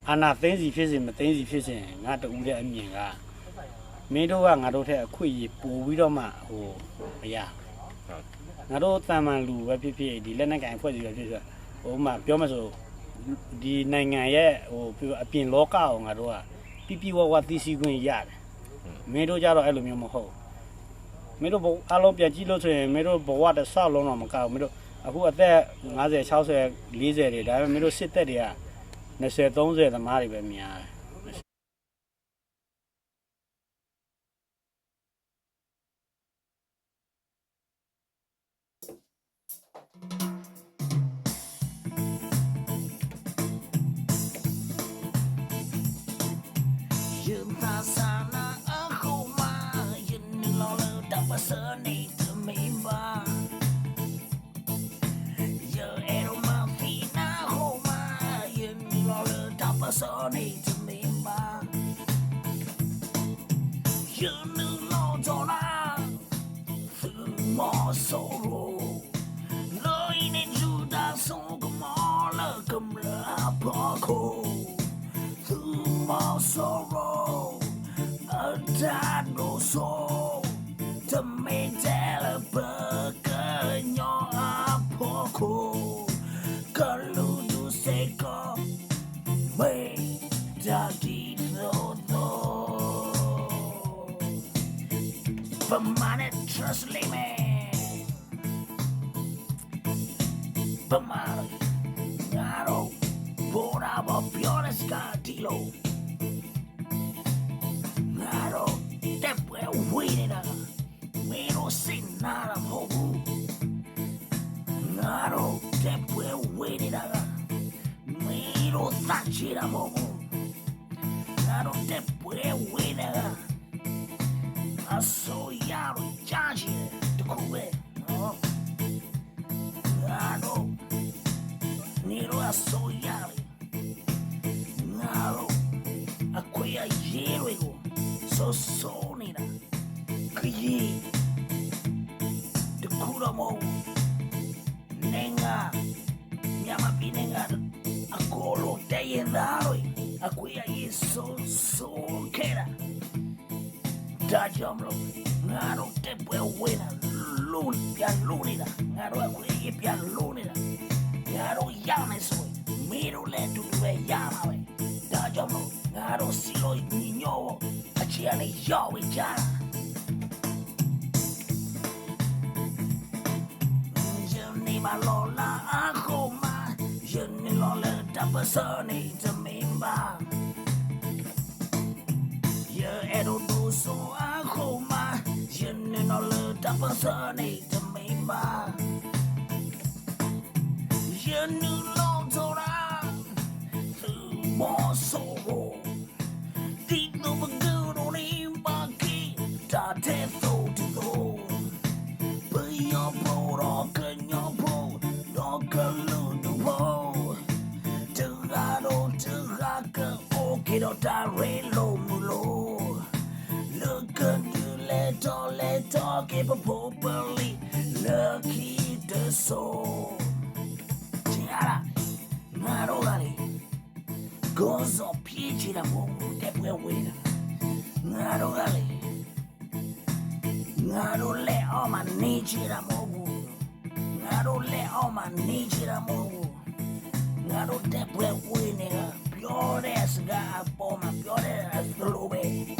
အာနာသိန်းစီဖြစ်စဉ်မသိန်းစီဖြစ်စဉ်ငါတူဦးတဲ့အမြင်ကမင်းတို့ကငါတို့ထက်အခွင့်အရေးပိုပြီးတော့မှဟိုမရငါတို့တာမန်လူပဲဖြစ်ဖြစ်ဒီလက်နက်ကင်ဖွဲ့စီပဲဖြစ်ဖြစ်ဟိုမှပြောမှဆိုဒီနိုင်ငံရဲ့ဟိုအပြင်လောကကိုငါတို့ကပြပြဝဝသိရှိခွင့်ရတယ်မင်းတို့ကြတော့အဲ့လိုမျိုးမဟုတ်မင်းတို့အားလုံးပြန်ကြည့်လို့ဆိုရင်မင်းတို့ဘဝတစ်ဆောက်လုံးတော့မကောက်မင်းတို့အခုအသက်50 60 40တွေဒါပေမဲ့မင်းတို့စစ်သက်တွေက20 30သမားတွေပဲများတယ်Sonny to me, ma. You knew no dollar, more sorrow. No, in it, you that song, come on, come up, more sorrow. A dad no soul to me, tell a burger in your apple. Kaludu say, come. Mày đã đi đâu và mà nên trust lấy mẹ và mà nhà đâu bố đã bỏ biểu là ska đi lâu nhà đâu đẹp quê quê này nè mẹ nó xin na làm hậu nhà đâu đẹp quê quê này nè Miro Sanchi la momo Naro te puede buena Aso yaro chachi te kube No Naro Niro aso yaro Naro Akwea yero ego So sonira Kye Te kura momo Nenga Nyama pinenga Akolo te yendaroi Akuya yeso so kera Dajamlo Ngaro te pue wena Lun pia lunida Ngaro akuya ye pia lunida Ngaro yame soy Miro le tutuwe yama we Dajamlo Ngaro silo niño Achiane yawe jana Jani malola akoma Jani lola Sonny to me, ba. Yeah, I don't know so I hold my Jenny no love up a Sonny to me, ba. You knew long to run through more sorrow. Deep no good on him, but keep that death to go. But your boat, or can your boat, don't go the road. Kiro da re lo mulo Look into let give a properly Lucky the soul Chiara Naro gali Gozo pieci da momu Te pue wina Naro gali Naro le oma nichi da momu Naro le oma nichi da momu Naro te pue wina Piores gapoma, piores lube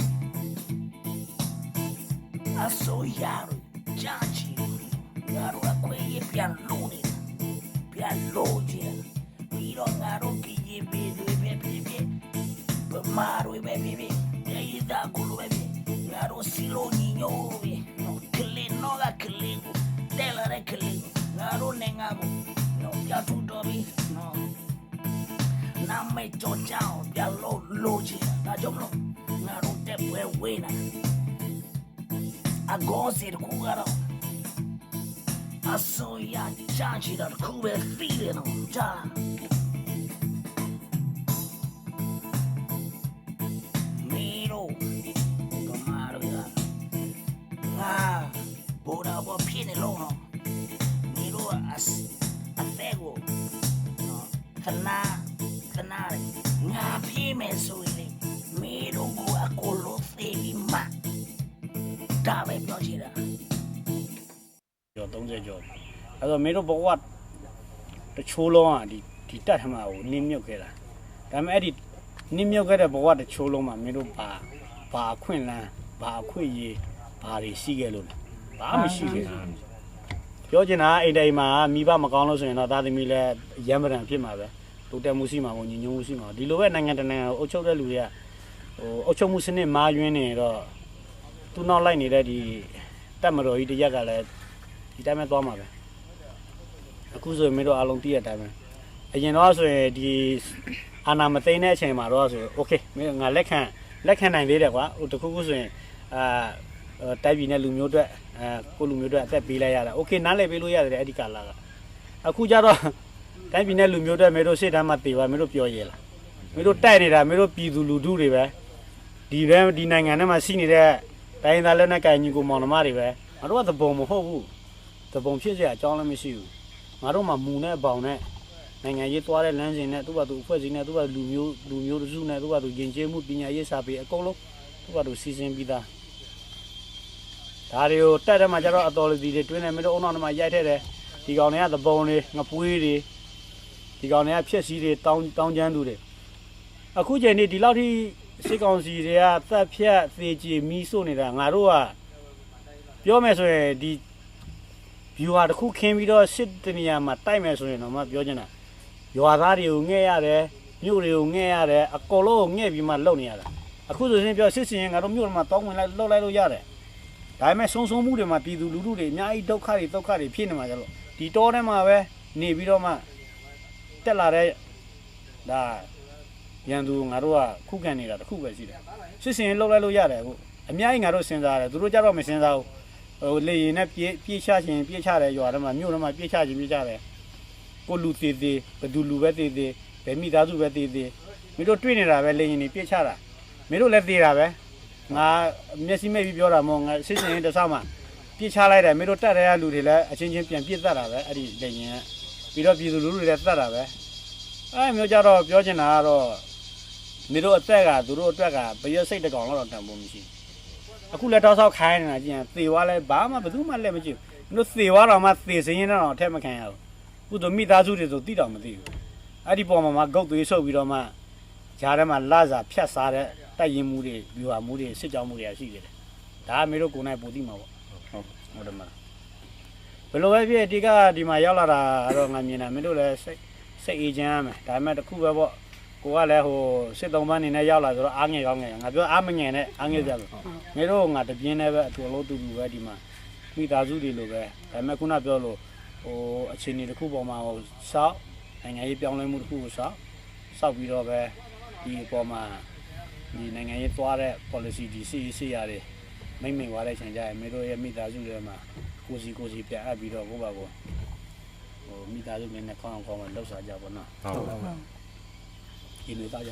Aso yaro, chachi Ngaro akweye pialuni Pialogia Miro ngaro kiji bidu bebe Pemaro bebe Yayida kulu bebe Ngaro silo niño bebe No kili noga kili Tela re kili Ngaro nengago No piatu dobi No Na me cho chao Pia lo loji Na jomlo Na ro te pue wena A gozir kugaro A soya chachi da kube fide no Ja Miro Kamaro ya Ah Boda bo piene lo no Miro as A tego No Kana နာငါပြေးမယ်ဆိုရင်မင်းတို့ကအကိုလိုသေးပြီးမှဒါပဲပြောချင်တာ ကျော်30ကျော်အဲ့တော့မင်းတို့ဘဝတချိုးလုံးอ่ะဒီတက်ထမကိုနင်းမြုပ်ခဲ့တာဒါပေမဲ့အဲ့ဒီနင်းမြုပ်ခဲ့တဲ့ဘဝတချိုးလုံးမှာမင်းတို့ဘာအခွင့်လန်းဘာအခွင့်ရေးဘာတွေရှိခဲ့လို့လဲဘာမှမရှိခဲ့ဘူးပြောချင်တာအိမ်တိုင်မှာမိဘမကောင်းလို့ဆိုရင်တော့သားသမီးလည်းရမ်းပဒံဖြစ်မှာပဲတိုးတက်မှုရှိမှာပေါ့ညီညွတ်မှုရှိမှာဒီလိုပဲနိုင်ငံတကာအုပ်ချုပ်တဲ့လူတွေကအုပ်ချုပ်မှုစနစ်မာယွင်းနေတော့သူ့နောက်လိုက်နေတဲ့ဒီတက်မတော်ကြီးတရက်ကလည်းဒီတိုင်းပဲသွားမှာပဲအခုဆိုရင်မင်းတို့အားလုံးသိရတဲ့အတိုင်းပဲအရင်တော့ဆိုရင်ဒီအာနာမသိမ်းတဲ့အချိန်မှာတော့ဆိုโอเคမင်းငါလက်ခံနိုင်သေးတယ်ကွာဟိုတခုခုဆိုရင်တိုက်ပြည်နဲ့လူမျိုးတွေကိုလူမျိုးတွေအသက်ပေးလိုက်ရတာโอเคနားလည်ပေးလို့ရတယ်အဲ့ဒီကာလကအခုကျတော့တိုက်ပြည်နဲ့လူမျိုးတွေမင်းတို့စိတ်ဓာတ်မှတေပါမင်းတို့ပြောရဲလားမင်းတို့တိုက်နေတာမင်းတို့ပြည်သူလူထုတွေပဲဒီနိုင်ငံထဲမှာရှိနေတဲ့တိုင်းသားလက်နက်ကင်ညီကိုမောင်နှမတွေပဲငါတို့ကသဘုံမဟုတ်ဘူးသဘုံဖြစ်เสียအကြောင်းလည်းမရှိဘူးငါတို့မှမူနဲ့ဘောင်နဲ့နိုင်ငံရေးသွားတဲ့လမ်းစဉ်နဲ့သူ့ဘာသူအဖွဲ့အစည်းနဲ့သူ့ဘာလူမျိုးတစုနဲ့သူ့ဘာသူယဉ်ကျေးမှုပညာရေးစာပေအကုန်လုံးသူ့ဘာသူစီစဉ်ပြီးသားဒါတွေကိုတက်တယ်မှာကျတော့အတော်လေးတွေတွင်းနေမင်းတို့အုံနောက်မှာရိုက်ထည့်တယ်ဒီကောင်တွေကသဘုံတွေငပွေးတွေဒီကောင်တွေကဖြက်စီးတွေတောင်းချမ်းသူတွေအခုချိန်นี้ဒီလောက်ထိစစ်ကောင်စီတွေကသက်ဖြတ်သေချေမီးစို့နေတာငါတို့ကပြောမယ်ဆိုရင်ဒီ view ဟာတစ်ခုခင်းပြီးတော့စစ်တနေရာမှာတိုက်မယ်ဆိုရင်တော့မပြောချင်တာရွာသားတွေကိုငှဲ့ရတယ်မြို့တွေကိုငှဲ့ရတယ်အကောလုံးကိုငှဲ့ပြီးမှလုံနေရတာအခုဆိုရင်ပြောစစ်စင်ရင်ငါတို့မြို့မှာတောင်းဝင်လိုက်လှုပ်လိုက်လို့ရတယ်ဒါပေမဲ့ဆုံးမှုတွေမှာပြည်သူလူထုတွေအများကြီးဒုက္ခတွေဖြစ်နေမှာကြလို့ဒီတောထဲမှာပဲနေပြီးတော့မှတက်လာတဲ့ဒါရန်သူငါတို့ကခုခံနေတာတစ်ခုပဲရှိတယ်စစ်စင်လှုပ်လိုက်လို့ရတယ်အခုအများကြီးငါတို့စဉ်းစားရတယ်သူတို့ကြတော့မစဉ်းစားဘူးဟိုလေရင်နဲ့ပြေးချခြင်းပြေးချတယ်ရွာထဲမှာမြို့ထဲမှာပြေးချခြင်းပြေးချတယ်ကိုလူသေးသေးဘယ်သူလူပဲသေးသေးဘယ်မိသားစုပဲသေးသေးမင်းတို့တွေ့နေတာပဲလေရင်နေပြေးချတာမင်းတို့လည်းသေးတာပဲငါမျက်စိမိတ်ပြီးပြောတာမဟုတ်ငါစစ်စင်ရင်တစ်ဆောက်မှပြေးချလိုက်တယ်မင်းတို့တက်တဲ့လူတွေလည်းအချင်းချင်းပြန်ပြေးတတ်တာပဲအဲ့ဒီလေရင်ပြီးတော့ပြည်သူလူထုတွေလည်းတတ်တာပဲအဲ့မျိုးကြတော့ပြောချင်တာကတော့မင်းတို့အသက်ကသူတို့အတွက်ကဘယ်ရစိတ်တကောင်တော့တန်ဖို့မရှိအခုလည်းတောက်ဆောက်ခိုင်းနေတာကြည့်ရင်သေသွားလဲဘာမှဘယ်သူမှလက်မကြည့်ဘူးတို့သေသွားတော့မှသေစင်းတော့အထက်မခံရဘူးခုတို့မိသားစုတွေဆိုတိတောင်မသိဘူးအဲ့ဒီပေါ်မှာဂုတ်သွေးဆုပ်ပြီးတော့မှဂျားထဲမှာလာစာဖြတ်စားတဲ့တိုက်ရင်မှုတွေဗျူဟာမှုတွေစစ်ကြောင်းမှုတွေရှိနေတယ်ဒါကမင်းတို့ကိုယ်နိုင်ပိုသိမှာပေါ့ဟုတ်တယ်မလားဘယ်လိုပဲဖြစ်ဒီကဒီမှာရောက်လာတာတော့ငါမြင်တာမင်းတို့လည်းစိတ်အေးချမ်းရမယ်ဒါပေမဲ့တစ်ခုပဲပေါ့ကိုကလည်းဟိုစစ်သုံးပန်းနေနဲ့ရောက်လာဆိုတော့အားငယ်ကောင်းငယ်ငါပြောအားမငယ်နဲ့အားငယ်ကြလို့မင်းတို့ငါတပြင်းနဲ့ပဲအတူလုံးတူပဲဒီမှာမိသားစုတွေလိုပဲဒါပေမဲ့ခုနပြောလို့ဟိုအခြေအနေတစ်ခုပေါ်မှာဟိုစောက်နိုင်ငံရေးပြောင်းလဲမှုတစ်ခုကိုစောက်ပြီးတော့ပဲဒီပေါ်မှာဒီနိုင်ငံရေးသွားတဲ့ policy ဒီစီရတယ်မိမ့်သွားတဲ့ချိန်ကျရင်မင်းတို့ရဲ့မိသားစုတွေမှာကိုစီပြန်အပ်ပြီးတော့ကိုပါကိုဟိုမိသားစုတွေနဲ့ကောင်းအောင်လှုပ်ရှားကြပါတော့ဟုတ်ဒီလိုသားကြ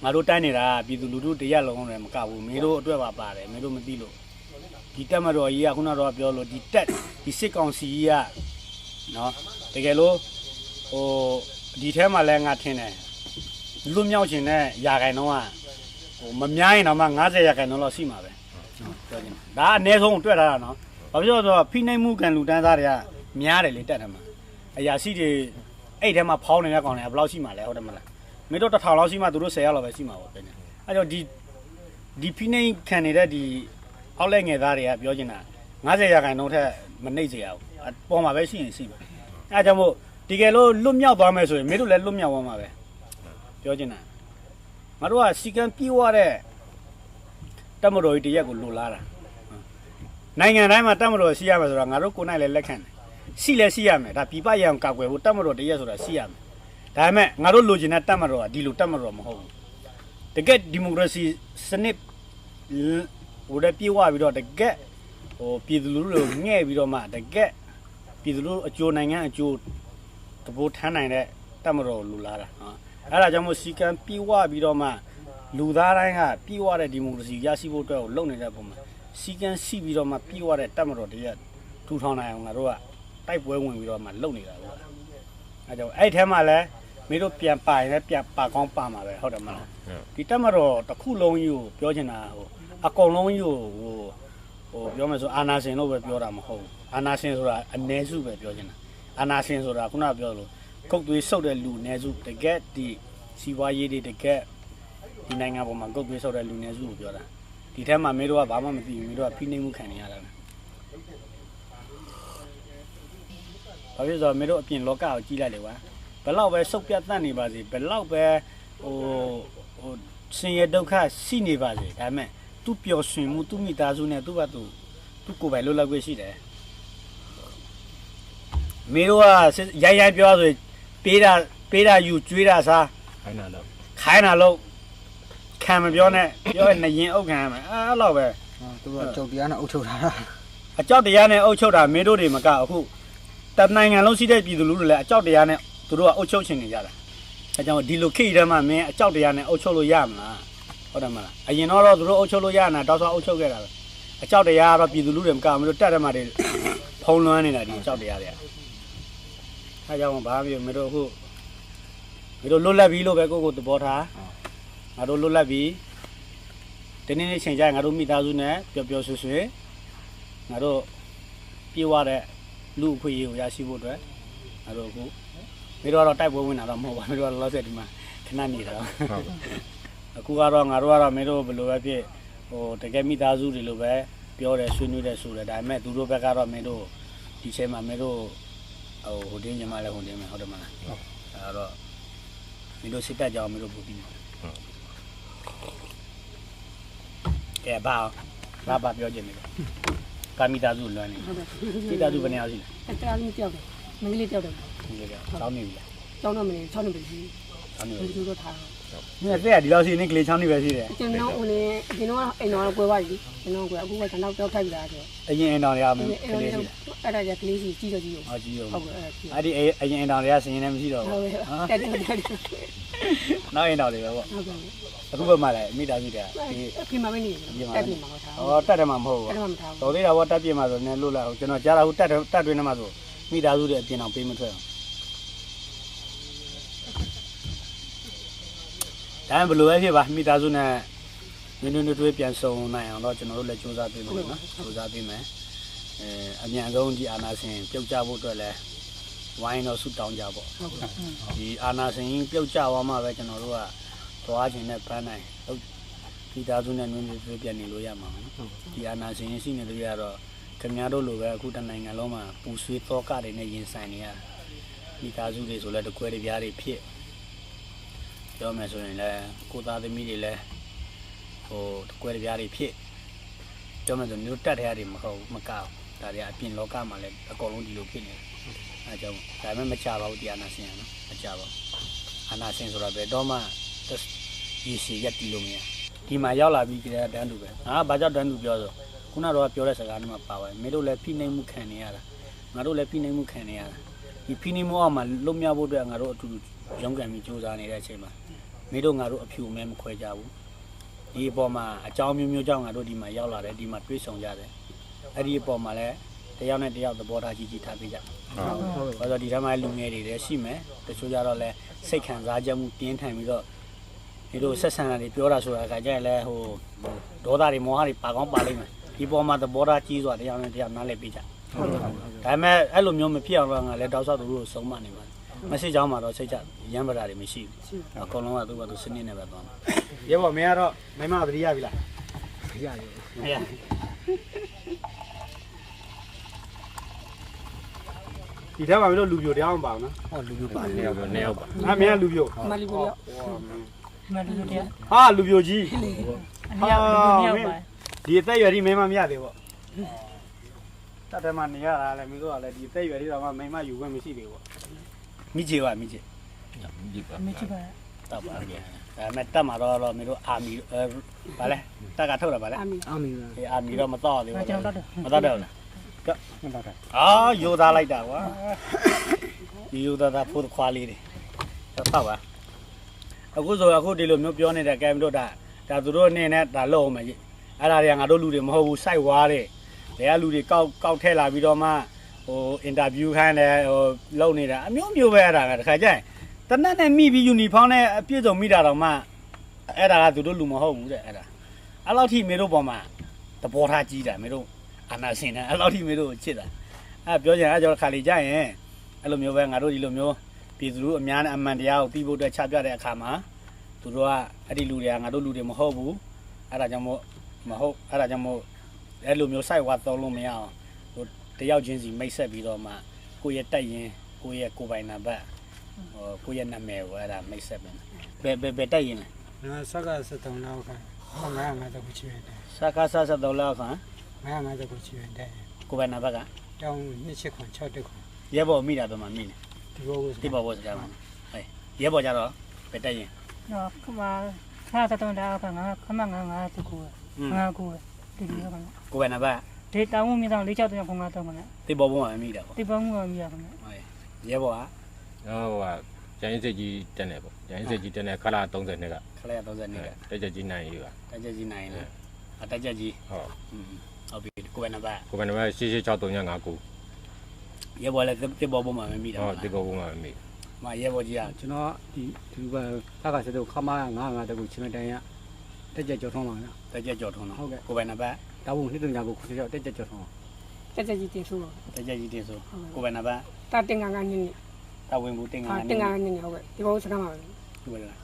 ငါတို့တိုင်းနေတာပြည်သူလူထုတရက်လုံးလည်းမကဘူးမင်းတို့အတွက်ပါပါတယ်မင်းတို့မသိလို့ဒီတက်မတော်ကြီးကခုနတော့ပြောလို့ဒီတက်ဒီစစ်ကောင်စီကြီးကနော်တကယ်လို့ဟိုဒီထဲမှာလဲငါထင်တယ်လွတ်မြောက်ခြင်းနဲ့ယာခိုင်တော့ဟိုမများရင်တော့မှ90ရာခိုင်နှုန်းလောက်ရှိမှာပဲပြောချင်တာဒါအနည်းဆုံးတွေ့ထားတာနော်ဘာဖြစ်လို့ဆိုတော့ဖိနှိပ်မှုကန်လူတန်းသားတွေကများတယ်လေတက်တယ်မှာအရာရှိတွေအဲ့ထဲမှာဖောင်းနေတဲ့ကောင်တွေကဘယ်လောက်ရှိမှာလဲဟုတ်တယ်မလားမင်းတို့1000လောက်ရှိမှသူတို့10ရောက်လောက်ပဲရှိမှာပေါ့ပြန်အဲ့တော့ဒီဖိနှိပ်ခံနေတဲ့ဒီအောက်လက်ငယ်သားတွေကပြောချင်တာ90ရာခိုင်နှုန်းထက်မနှိပ်စေရဘူးပေါ်မှာပဲရှိရင်ရှိမှာအဲ့ဒါကြောင့်မို့ဒီကယ်လို့လွတ်မြောက်သွားမယ်ဆိုရင်မင်းတို့လည်းလွတ်မြောက်သွားမှာပဲပြောချင်တာငါတို့ကစီကံပြေးသွားတဲ့တက်မတော်ကြီးတရက်ကိုလိုလားတာနိုင်ငံတိုင်းမှာတက်မတော်ရှိရမယ်ဆိုတော့ငါတို့ကိုယ်နိုင်လည်းလက်ခံတယ်ရှိလည်းရှိရမယ်ဒါပြပရအောင်ကာကွယ်ဖို့တက်မတော်တရက်ဆိုတာရှိရမယ်ဒါပေမဲ့ငါတို့လိုချင်တဲ့တက်မတော်ကဒီလိုတက်မတော်မဟုတ်ဘူးတကယ်ဒီမိုကရေစီစနစ်ဟိုတပြေးသွားပြီးတော့တကယ်ဟိုပြည်သူလူထုကိုငှဲ့ပြီးတော့မှတကယ်ပြည်သူလူထုအကျိုးနိုင်ငံအကျိုးတပိုးထမ်းနိုင်တဲ့တက်မတော်လိုလားတာအဲ့ဒါကြောင့်မို့စီကံပြေးသွားပြီးတော့မှလူသားတိုင်းကပြေးသွားတဲ့ဒီမိုကရေစီရရှိဖို့အတွက်ကိုလုပ်နေတဲ့ပုံမှာစီကံရှိပြီးတော့မှပြေးသွားတဲ့တက်မတော်တရက်ထူထောင်နိုင်အောင်ငါတို့ကတိုက်ပွဲဝင်ပြီးတော့မှလုပ်နေတာပေါ့ အဲကြောင့်အဲ့ထဲမှာလဲမင်းတို့ပြန်ပါရင်လည်းပြန်ပါကောင်းပါမှာပဲဟုတ်တယ်မလားဒီတက်မတော်တစ်ခုလုံးကြီးကိုပြောချင်တာဟိုအကုန်လုံးကြီးကိုဟိုပြောမယ်ဆိုအာနာရှင်လို့ပဲပြောတာမဟုတ်ဘူးအာနာရှင်ဆိုတာအ ਨੇ စုပဲပြောချင်တာအာနာရှင်ဆိုတာခုနကပြောလို့ကုတ်သွေးဆုပ်တဲ့လူ ਨੇ စုတကက်ဒီစီဝါရေးတွေတကက်ဒီနိုင်ငံပေါ်မှာကုတ်သွေးဆုပ်တဲ့လူ ਨੇ စုကိုပြောတာဒီထဲမှာမင်းတို့ကဘာမှမသိဘူးမင်းတို့ကဖိနှိပ်မှုခံနေရတာဘာဖြစ်လို့မင်းတို့အပြင်လောကကိုကြီးလိုက်လေကွာဘယ်လောက်ပဲစုပ်ပြတ်တတ်နေပါစေဘယ်လောက်ပဲဟိုဆင်းရဲဒုက္ခရှိနေပါစေဒါပေမဲ့သူပျော်ရွှင်မှုသူမိသားစုနဲ့သူ့ဘာသူကိုယ်ပဲလွတ်လပ်ခွင့်ရှိတယ်မင်းတို့ကရိုက်ပြောဆိုပေးတာယူကျွေးတာစားခိုင်းတာလို့ခံမပြောနဲ့ပြောရင်ရင်အုပ်ခံရမယ်အဲ့လောက်ပဲသူကကြောက်တရားနဲ့အုပ်ချုပ်တာအကြောက်တရားနဲ့အုပ်ချုပ်တာမင်းတို့တွေမကအခုတနိုင်ငံလုံးရှိတဲ့ပြည်သူလူတွေလည်းအကြောက်တရားနဲ့သူတို့ကအုပ်ချုပ်ခြင်းနေကြတာအဲကြောင့်ဒီလိုခေတ်ထဲမှာမင်းအကြောက်တရားနဲ့အုပ်ချုပ်လို့ရမလားဟုတ်တယ်မလားအရင်တော့သူတို့အုပ်ချုပ်လို့ရနာတောက်ဆောက်အုပ်ချုပ်ခဲ့တာပဲအကြောက်တရားကတော့ပြည်သူလူတွေမကမလို့တက်တယ်မှာတွေဖုံးလွှမ်းနေတာဒီအကြောက်တရားတွေအဲကြောင့်ဘာမျိုးမင်းတို့အခုမင်းတို့လွတ်လပ်ပြီလို့ပဲကိုယ့်ကိုယ်သဘောထားငါတို့လွတ်လပ်ပြီဒီနေ့နေ့ချိန်ကျရင်ငါတို့မိသားစုနဲ့ပျော်ပျော်ရွှင်ရွှင်ငါတို့ပြေးသွားတဲ့လူအခွင့်အရေးကိုရရှိဖို့အတွက်ငါတို့အခုမင်းတို့ကတော့တိုက်ပွဲဝင်တာတော့မဟုတ်ပါဘူးမင်းတို့ကတော့လောက်ဆက်ဒီမှာခဏနေတာအခုကတော့ငါတို့ကတော့မင်းတို့ဘယ်လိုပဲဖြစ်ဟိုတကယ်မိသားစုတွေလိုပဲပြောတယ်ဆွေးနွေးတယ်ဆိုတယ်ဒါပေမဲ့သူတို့ဘက်ကတော့မင်းတို့ဒီချိန်မှာမင်းတို့ဟိုတင်းညီမလည်းဟိုတင်းမယ်ဟုတ်တယ်မလားအဲ့တော့မင်းတို့စစ်တပ်ကြောင်မင်းတို့ပူပြီးကဲဘာပြောချင်လဲကာမိသားစုလွမ်းနေမိသားစုဘယ်နေအောင်ရှိလဲတရားလေးပြောက်တယ်မင်းကလေးပြောက်တယ်မင်းကလေးကျောင်းနေပြီလားကျောင်းတော့မနေ6နှစ်ပဲရှိကျောင်းနေပြီသူတို့ထားတော့မင်းကဒီလောက်ရှိနေကလေးချောင်းနေပဲရှိတယ်ကျွန်တော်ဦးနေကျွန်တော်အိမ်တော်ကွဲသွားပြီကျွန်တော်ကွဲအခုကကျွန်တော်ပြောက်ထိုက်လာတယ်အရင်အိမ်တော်တွေကမင်းကလေးရှိအဲ့ဒါကလေးရှိကြီးတော့ကြီးရောဟုတ်ကြီးရောဟုတ်ကဲ့အဲ့ဒီအရင်အိမ်တော်တွေကစင်ရင်လည်းမရှိတော့ဘူးတက်တယ်နောက်အိမ်တော်တွေပဲပေါ့ဟုတ်ကဲ့အခုပဲမှလည်းမိသားစုတွေကဒီအပြင်မှာမနေတက်ပြင်မှာထားဟောတက်တယ်မှာမဟုတ်ဘူးတက်မှာမထားတော်သေးတာဘောတက်ပြင်မှာဆိုနည်းလို့လာကျွန်တော်ကြားတာဟိုတက်တွင်းထဲမှာဆိုမိသားစုတွေအပြင်အောင်ပေးမထွက်အောင်ဒါဘယ်လိုပဲဖြစ်ပါမိသားစုနဲ့နွေးတွေးပြန်ဆုံနိုင်အောင်တော့ကျွန်တော်တို့လည်းစူးစမ်းပေးမယ်နော်စူးစမ်းပေးမယ်အမြန်ဆုံးဒီအာနာရှင်ပြုတ်ကြဖို့အတွက်လည်းဝိုင်းတော့ဆုတောင်းကြပေါ့ဒီအာနာရှင်ပြုတ်ကြသွားမှပဲကျွန်တော်တို့ကသွားခြင်းနဲ့ပန်းနိုင်မိသားစုနဲ့နွေးတွေးပြန်နေလို့ရမှာနော်ဒီအာနာရှင်ရှိနေလို့ရတော့ခင်ဗျားတို့လိုပဲအခုတနိုင်ငံလုံးမှာပူဆွေးသောကတွေနဲ့ရင်ဆိုင်နေရမိသားစုတွေဆိုလည်းတကွဲတပြားတွေဖြစ်ပြောမယ်ဆိုရင်လည်းကိုသားသမီးတွေလည်းဟိုတကွဲတပြားတွေဖြစ်ပြောမယ်ဆိုမျိုးတက်တဲ့ဟာတွေမဟုတ်မကောက်ဒါတွေအပြင်လောကမှာလည်းအကုန်လုံးဒီလိုဖြစ်နေအဲကြောင့်ဒါမှမချပါဘူးဒီအာနာရှင်နော်မချပါဘူးအာနာရှင်ဆိုတော့ဘယ်တော့မှဒီစီရက်တီလို့မရဒီမှာရောက်လာပြီးကြတဲ့တန်းတူပဲဘာကြောင့်တန်းတူပြောဆိုခုနကတော့ပြောတဲ့စကားတွေမှာပါပါတယ်မင်းတို့လည်းဖိနှိပ်မှုခံနေရတာငါတို့လည်းဖိနှိပ်မှုခံနေရတာဒီဖိနှိပ်မှုအောက်မှာလွတ်မြောက်ဖို့အတွက်ငါတို့အတူတူရုန်းကန်ပြီးစူးစမ်းနေတဲ့အချိန်မှာမင်းတို့ငါတို့အဖြူအမဲမခွဲကြဘူးဒီအပေါ်မှာအကြောင်းမျိုးမျိုးကြောင့်ငါတို့ဒီမှာရောက်လာတယ်ဒီမှာတွေးဆောင်ကြတယ်အဲ့ဒီအပေါ်မှာလည်းတယောက်နဲ့တယောက်သဘောထားကြီးထားပေးကြဟုတ်ဘာလို့ဒီထက်မှလူငယ်တွေလည်းရှိမယ်တချို့ကြတော့လည်းစိတ်ခံစားချက်မှုပြင်းထန်ပြီးတော့ဒီလိုဆက်ဆံတာတွေပြောတာဆိုတာကကြရင်လည်းဟိုဒေါသတွေမောဟတွေပါကောင်းပါလိမ့်မယ်ဒီပေါ်မှာသဘောထားကြီးစွာတရားနဲ့တရားနားလည်ပေးကြဒါပေမဲ့အဲ့လိုမျိုးမဖြစ်အောင်တော့ငါလည်းတောက်ဆောက်သူတို့ကိုစုံမနေပါမရှိကြောင်းမှာတော့စိတ်ချရမ်းပတာတွေမရှိဘူးအကုန်လုံးကသူ့ဘာသူစနစ်နဲ့ပဲသွားမှာရေပေါ်မင်းကတော့မင်းမသတိရပြီလားရဒီထဲမှာမင်းတို့လူပြိုတရားမပါဘူးနော်ဟောလူပြိုပါတယ်နှစ်ယောက်ပါမင်းကလူပြိုမလူပြိုမလူပြိုတရားဟာလူပြိုကြီးအနည်းရောက်ပါဒီအသက်ရွယ်ဒီမင်းမမရသေးပေါ့တတ်တယ်မှနေရတာလည်းမင်းတို့ကလည်းဒီအသက်ရွယ်ဒီတော့မှမင်းမယူခွင့်မရှိသေးဘူးမိချေပါမိချေတော့ပါဗျာဒါမဲ့တက်မှာတော့မင်းတို့အာမီဗာလဲတက်ကထုတ်တာဗာလဲအာမီတော့မတော့သေးဘူးမတော့တယ်လားယူသားလိုက်တာကွာဒီယူသားဖို့ခွာလေးတွေတော့ပါအခုဆိုအခုဒီလိုမျိုးပြောနေတဲ့ကဲမတို့ဒါသူတို့အနေနဲ့ဒါလောက်အောင်မယ်အဲ့ဒါတွေကငါတို့လူတွေမဟုတ်ဘူးစိုက်ဝါးတဲ့ဘယ်ကလူတွေကောက်ထဲလာပြီးတော့မှဟ အင်တာဗျူးခိုင်းတယ်လုပ်နေတာအမျိုးမျိုးပဲအဲ့ဒါကတခါကျရင်တနက်နဲ့မိပြီးယူနီဖောင်းနဲ့အပြည့်စုံမိတာတော့မှအဲ့ဒါကသူတို့လူမဟုတ်ဘူးတဲ့အဲ့ဒါအဲ့လောက်ထိမင်းတို့ပေါ်မှာသဘောထားကြီးတာမင်းတို့အာနာရှင်တယ်အဲ့လောက်ထိမင်းတို့ချစ်တာအဲ့ပြောချင်အဲ့ကြောင့်ခါလေကြရင်အဲ့လိုမျိုးပဲငါတို့ဒီလိုမျိုးပြည်သူအများနဲ့အမှန်တရားကိုသိဖို့အတွက်ချပြတဲ့အခါမှာသူတို့ကအဲ့ဒီလူတွေကငါတို့လူတွေမဟုတ်ဘူးအဲ့ဒါကြောင့်မဟုတ်အဲ့ဒါကြောင့်မို့အဲ့လိုမျိုးစိုက်ဝါသုံးလို့မရအောင်ဟိုတယောက်ချင်းစီမိတ်ဆက်ပြီးတော့မှကိုယ့်ရဲ့တက်ရင်ကိုယ့်ရဲ့ကိုယ်ပိုင်နံပါတ်ကိုယ့်ရဲ့နာမည်ကိုအဲ့ဒါမိတ်ဆက်ပဲဘယ်တက်ရင်လဲ ငါစကား73လောက်ခါ950ခုချင်တယ် စကား73လောက်ခါ 950ခုချင်တယ် ကိုယ်ပိုင်နံပါတ်က တောင်း2ခွန်6တက်ခွန် ရဲဘော်မိတာပဲမှမိနေ ဒီဘောကို တိဘောဘောစကားမှာဟဲ့ရဲဘော်ကြတော့ဘယ်တက်ရင် နော်ခမခါတတုံးတာကငါခမငါတူကိုငါကိုဒီလိုက ကိုယ်ပိုင်နံပါတ် ဒေတာမှုမြေတောင်၄6တုံးကငါတော့မနဲ့ တိဘောဘောမှမိတာပေါ့ ဒီပေါင်းမှုမြရခမ ဟုတ်ရဲဘော်က ဟိုကကျန်ရင်စိတ်ကြီးတက်နေပေါ့ကျန်ရင်စိတ်ကြီးတက်နေခလာ30နှစ်က ခလဲ30နှစ်က တက်ချက်ကြီးနိုင်ရေးပါ တက်ချက်ကြီးနိုင်လားအတက်ချက်ကြီး ဟုတ် ဟုတ်ပြီကိုယ်ပိုင်နံပါတ် ကိုယ်ကနံပါတ်886359 ရဲဘော်လည်းတိဘောဘောမှမိတာ ဟုတ်ဒီကောဘုံမှာမေး မရဲဘော်ကြီးက ကျွန်တော်ဒီဘက်ကစတဲ့ခမ950တကူချင်းတိုင်ရတက်ကြကြော်ထုံးပါလား တက်ချက်ကြော်ထုံးတော့ ဟုတ်ကဲ့ ကိုယ်ပိုင်နံပါတ် တောင်းဖို့နှစ်တုံညာကိုခုချက်တက်ကြကြော်ထုံး တက်တက်ကြီးတင်ဆိုးတော့ တက်ချက်ကြီးတင်ဆိုကိုယ်ပိုင်နံပါတ် တာတင်ကနင်းနေ တဝင်ဘူးတင်က တင်ကနင်းနေဟုတ်ကဲ့ဒီဘောစကားမှာပဲ ဒီလိုလား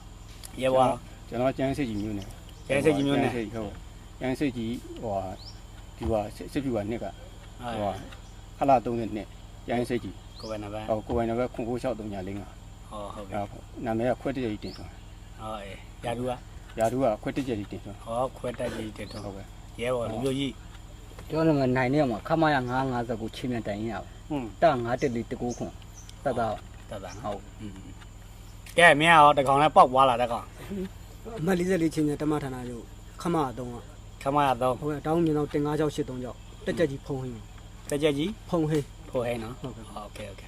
ရဲဘော် ကျွန်တော်ကျန်းစိတ်ကြီးမျိုးနဲ့ ကျန်းစိတ်ကြီးမျိုးနဲ့ ဟုတ်ကျန်းစိတ်ကြီးဟိုဒီကစစ်ပြူကနှစ်ကဟိုခလာ30နှစ်ကျန်းစိတ်ကြီး ကိုယ်ပိုင်နံပါတ် ဟိုကိုယ်ပိုင်တော့ခု96305 ဟုတ်ဟုတ်ပြီ နာမည်ကခွက်တက်ကြီးတင်ဆို ဟုတ်အေးရာထူးက ရာထူးကခွက်တက်ကြီးတင်ဆို ဟောခွဲတက်ကြီးတင်ဆို ဟုတ်ကဲ့ ရဲဘော်လူမျိုးကြီး ကျွန်တော်နိုင်နေမှာခမရ950ကိုချင်းမြန်တိုင်ရပါ ဟွန်း တ9တက်လေးတကူခွန်တတ်တာ တတ်တာ ဟုတ် ကဲမင်းရောတကောင်လည်းပေါက်သွားလာတဲ့ကောင် အမှတ်44ချင်းတမဌာနချုပ်ခမအတုံးက ခမရတော့ ဟုတ်ကဲ့တောင်းမြင်တော့တင်963ကြောက်တက်ကြကြီးဖုံဟင်း တက်ချက်ကြီး ဖုံဟင်း ဖိုးဟဲနော် ဟုတ်ကဲ့ โอเค